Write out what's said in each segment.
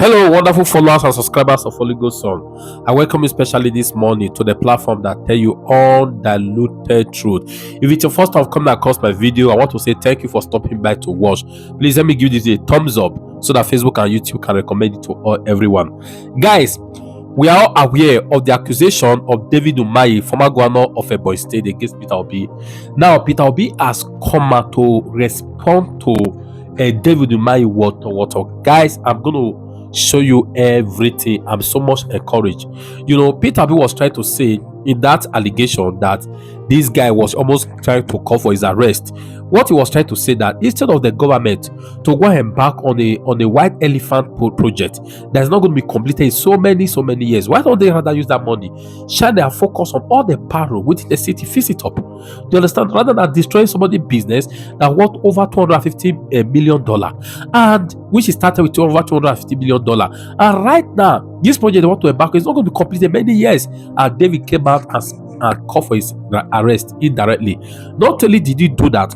Hello, wonderful followers and subscribers of Holy Ghost Song. I welcome you especially this morning to the platform that tell you undiluted truth. If it's your first time coming across my video, I want to say thank you for stopping by to watch. Please let me give this a thumbs up so that Facebook and YouTube can recommend it to everyone. Guys, we are all aware of the accusation of David Umahi, former governor of Ebonyi State, against Peter Obi. Now, Peter Obi has come out to respond to David Umahi water. Guys, I'm going to show you everything. I'm so much encouraged. Peter Obi was trying to say in that allegation that this guy was almost trying to call for his arrest. What he was trying to say that instead of the government to go and embark on a white elephant project that's not going to be completed in so many years, why don't they rather use that money, shine their focus on all the payroll within the city, fix it up? Do you understand? Rather than destroying somebody's business that worth over $250 million, and which is started with over $250 million, and right now this project they want to embark on is not going to be completed many years. And David came out and called for his arrest indirectly. Not only did he do that,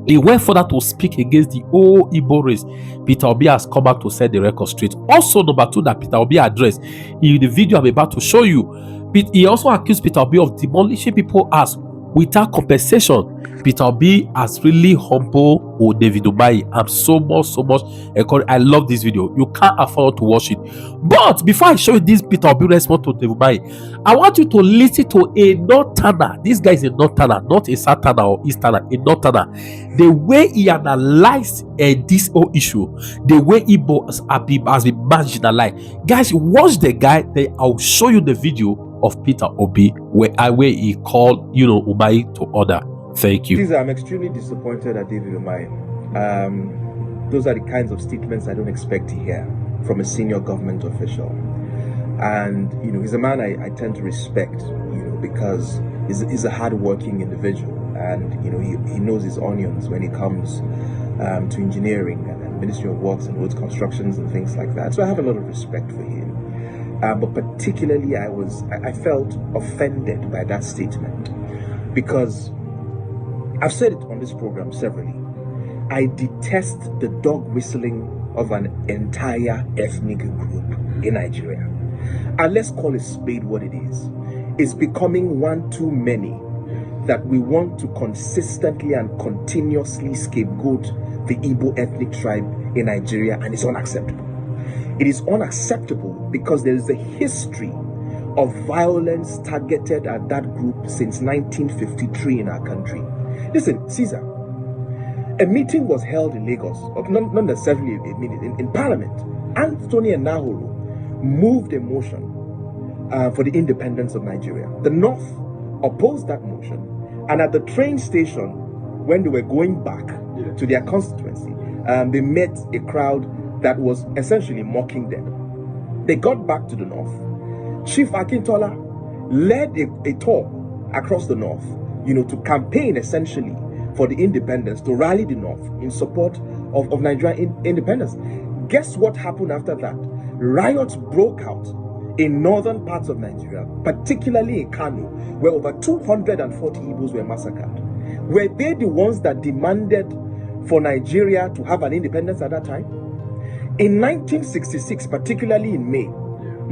he went further to speak against the whole Igbo race. Peter Obi has come back to set the record straight. Also, number two, that Peter Obi addressed in the video I'm about to show you, he also accused Peter Obi of demolishing people's house without compensation. Peter Obi has really humbled David Umahi. I'm so much encouraged. I love this video. You can't afford to watch it. But before I show you this Peter Obi response to David Umahi, I want you to listen to a Northerner. This guy is a Northerner, not a Southerner or Easterner, a Northerner. The way he analyzed this whole issue, the way Igbo has been marginalized. Guys, watch the guy. Then I'll show you the video of Peter Obi where he called Umahi to order. Thank you. Please, I'm extremely disappointed at David Umahi. Those are the kinds of statements I don't expect to hear from a senior government official. And he's a man I tend to respect, because he's a hard-working individual, and he knows his onions when it comes to engineering and Ministry of Works and roads constructions and things like that. So I have a lot of respect for him. But particularly, I felt offended by that statement, because I've said it on this program severally. I detest the dog whistling of an entire ethnic group in Nigeria. And let's call a spade what it is. It's becoming one too many that we want to consistently and continuously scapegoat the Igbo ethnic tribe in Nigeria, and it's unacceptable. It is unacceptable because there is a history of violence targeted at that group since 1953 in our country. Listen, Caesar, a meeting was held in Lagos, not necessarily a meeting, in Parliament. Anthony and Nahoro moved a motion for the independence of Nigeria. The North opposed that motion, and at the train station, when they were going back to their constituency, they met a crowd that was essentially mocking them. They got back to the North. Chief Akintola led a tour across the North, to campaign essentially for the independence, to rally the North in support of Nigerian independence. Guess what happened after that? Riots broke out in northern parts of Nigeria, particularly in Kano, where over 240 Igbos were massacred. Were they the ones that demanded for Nigeria to have an independence at that time? In 1966, particularly in May,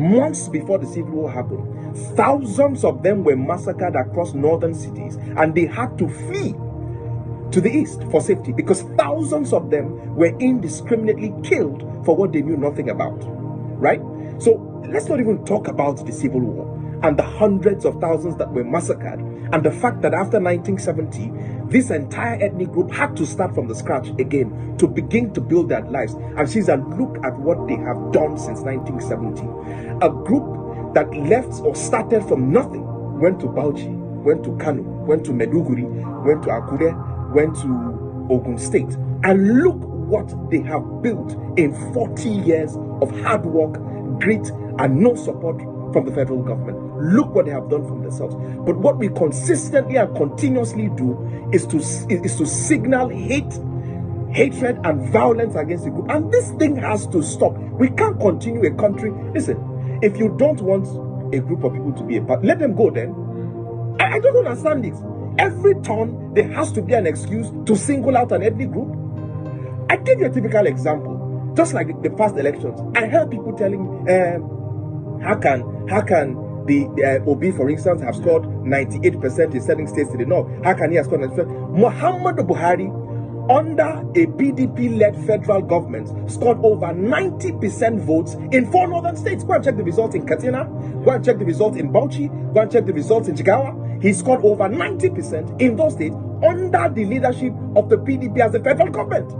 months before the Civil War happened, thousands of them were massacred across northern cities, and they had to flee to the east for safety because thousands of them were indiscriminately killed for what they knew nothing about, right? So let's not even talk about the Civil War and the hundreds of thousands that were massacred, and the fact that after 1970, this entire ethnic group had to start from the scratch again to begin to build their lives. And Caesar, look at what they have done since 1970. A group that left or started from nothing, went to Bauchi, went to Kano, went to Meduguri, went to Akure, went to Ogun State, and look what they have built in 40 years of hard work, grit, and no support from the federal government. Look what they have done from themselves. But what we consistently and continuously do is to signal hatred and violence against the group. And this thing has to stop. We can't continue a country. Listen, if you don't want a group of people to be a part, let them go then. I don't understand this. Every turn, there has to be an excuse to single out an ethnic group. I give you a typical example. Just like the past elections, I heard people telling how can the Obi, for instance, have scored 98% in certain states to the north? How can he have scored 90%? Muhammadu Buhari, under a PDP-led federal government, scored over 90% votes in 4 northern states. Go and check the results in Katsina. Go and check the results in Bauchi. Go and check the results in Jigawa. He scored over 90% in those states under the leadership of the PDP as a federal government.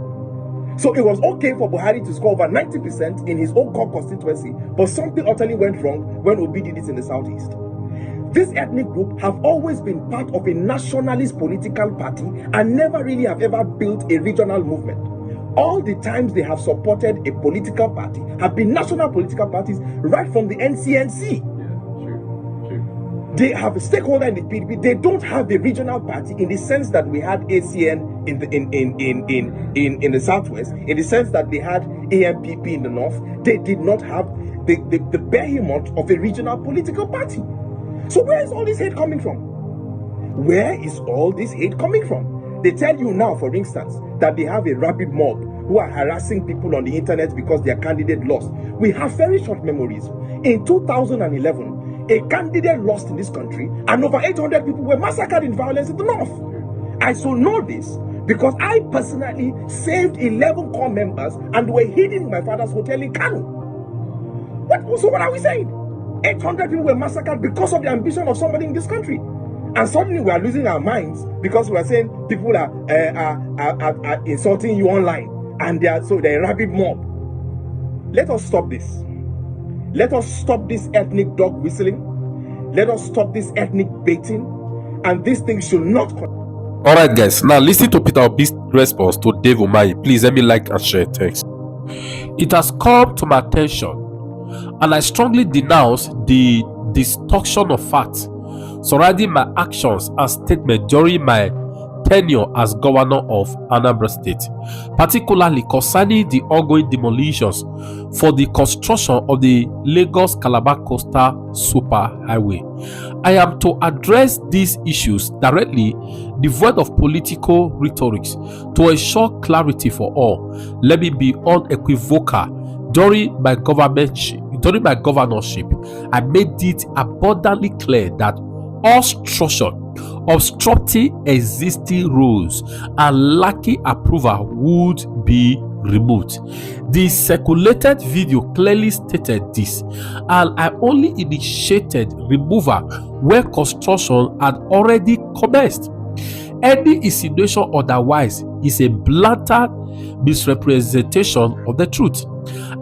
So it was okay for Buhari to score over 90% in his own core constituency, but something utterly went wrong when Obi did it in the southeast. This ethnic group have always been part of a nationalist political party and never really have ever built a regional movement. All the times they have supported a political party have been national political parties right from the NCNC. They have a stakeholder in the PDP. They don't have a regional party in the sense that we had ACN in the southwest, in the sense that they had AMPP in the north. They did not have the behemoth of a regional political party. So where is all this hate coming from? Where is all this hate coming from? They tell you now, for instance, that they have a rabid mob who are harassing people on the internet because their candidate lost. We have very short memories. In 2011, a candidate lost in this country and over 800 people were massacred in violence in the north. I so know this because I personally saved 11 core members and were hidden in my father's hotel in Kano. So what are we saying? 800 people were massacred because of the ambition of somebody in this country. And suddenly we are losing our minds because we are saying people are insulting you online and they're a rabid mob. Let us stop this. Let us stop this ethnic dog whistling. Let us stop this ethnic baiting. And this thing should not. Alright guys, now listen to Peter Obi's response to Dave Umahi. Please let me like and share. Thanks. It has come to my attention and I strongly denounce the distortion of facts surrounding my actions and statements during my tenure as governor of Anambra State, particularly concerning the ongoing demolitions for the construction of the Lagos-Calabar Coastal Superhighway. I am to address these issues directly, devoid of political rhetoric, to ensure clarity for all. Let me be unequivocal. During my governorship, I made it abundantly clear that all structure obstructing existing rules and lacking approval would be removed. The circulated video clearly stated this, and I only initiated removal where construction had already commenced. Any insinuation otherwise is a blatant misrepresentation of the truth.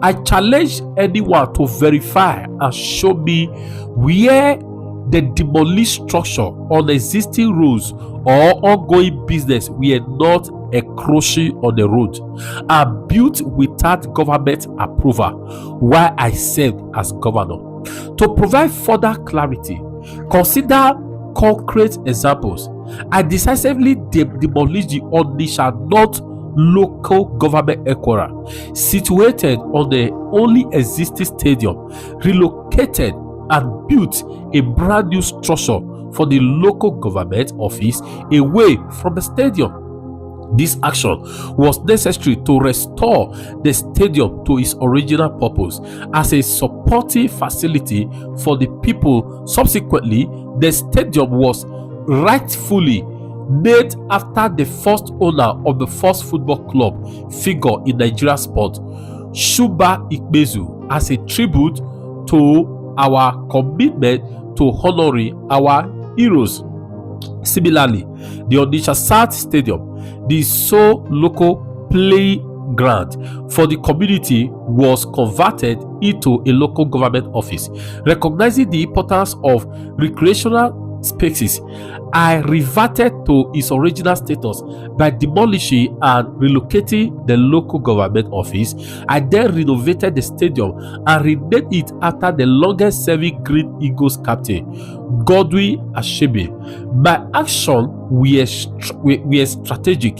I challenge anyone to verify and show me where the demolished structure on existing roads or ongoing business were not encroaching on the road and built without government approval while I served as governor. To provide further clarity, consider concrete examples. I decisively demolished the Onitsha North local government headquarters situated on the only existing stadium, relocated and built a brand new structure for the local government office away from the stadium. This action was necessary to restore the stadium to its original purpose as a supporting facility for the people. Subsequently, the stadium was rightfully named after the first owner of the first football club figure in Nigeria sport, Shuba Ikpezu, as a tribute to our commitment to honoring our heroes. Similarly, the Onitsha South Stadium, the sole local playground for the community, was converted into a local government office. Recognizing the importance of recreational spaces, I reverted to its original status by demolishing and relocating the local government office. I then renovated the stadium and renamed it after the longest serving Green Eagles captain, Godwin Ashebe. My actions were strategic,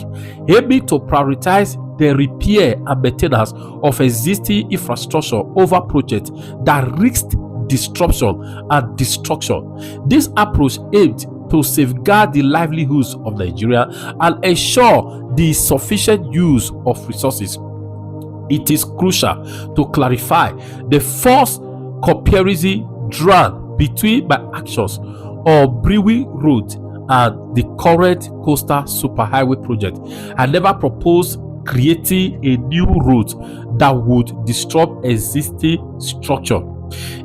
aiming to prioritize the repair and maintenance of existing infrastructure over projects that risked disruption and destruction. This approach aimed to safeguard the livelihoods of Nigeria and ensure the sufficient use of resources. It is crucial to clarify the false comparison drawn between my actions on Brewery Road and the current coastal superhighway project. I never proposed creating a new route that would disrupt existing structure.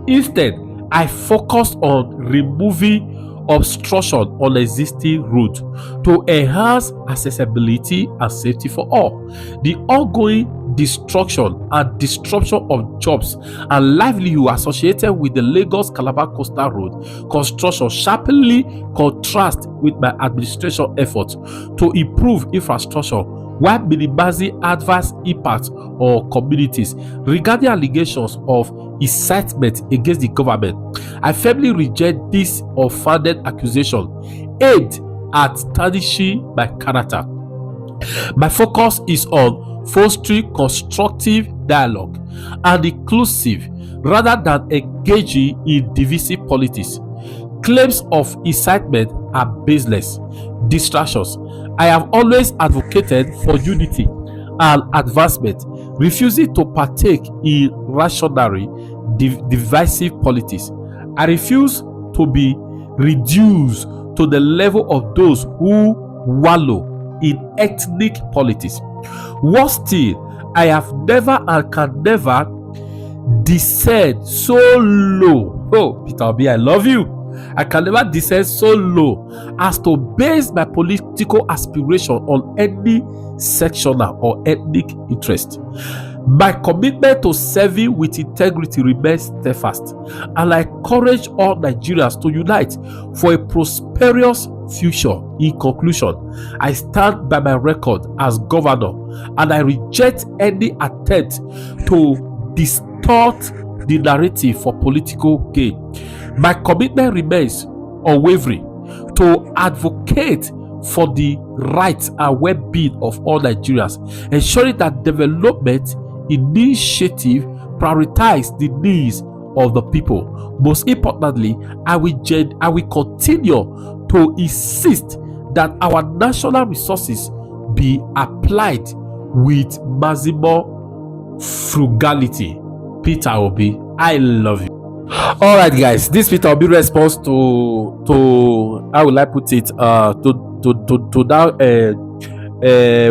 Instead, I focused on removing obstruction on existing route to enhance accessibility and safety for all. The ongoing destruction and disruption of jobs and livelihood associated with the Lagos-Calabar Coastal Road construction sharply contrast with my administration efforts to improve infrastructure while minimizing adverse impact on communities. Regarding allegations of incitement against the government, I firmly reject this unfounded accusation aimed at tarnishing my character. My focus is on fostering constructive dialogue and inclusive rather than engaging in divisive politics. Claims of incitement are baseless distractions. I have always advocated for unity and advancement, refusing to partake in reactionary, divisive politics. I refuse to be reduced to the level of those who wallow in ethnic politics. Worse still, I have never and can never descend so low. Oh, Peter Obi, I love you. I can never descend so low as to base my political aspiration on any sectional or ethnic interest. My commitment to serving with integrity remains steadfast, and I encourage all Nigerians to unite for a prosperous future. In conclusion, I stand by my record as governor, and I reject any attempt to distort the narrative for political gain. My commitment remains unwavering to advocate for the rights and well-being of all Nigerians, ensuring that development initiative prioritize the needs of the people. Most importantly, I will continue to insist that our national resources be applied with maximum frugality. Peter Obi, I love you. All right, guys, this Peter Obi response to how will I put it to that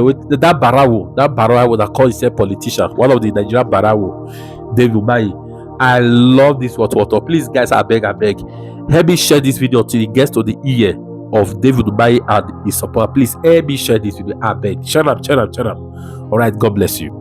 with that Barawo that calls himself politician, one of the Nigerian Barawo, David Umahi. I love this water. Please, guys, I beg, help me share this video till it gets to the ear of David Umahi and his support. Please help me share this video. I beg. Share up. All right, God bless you.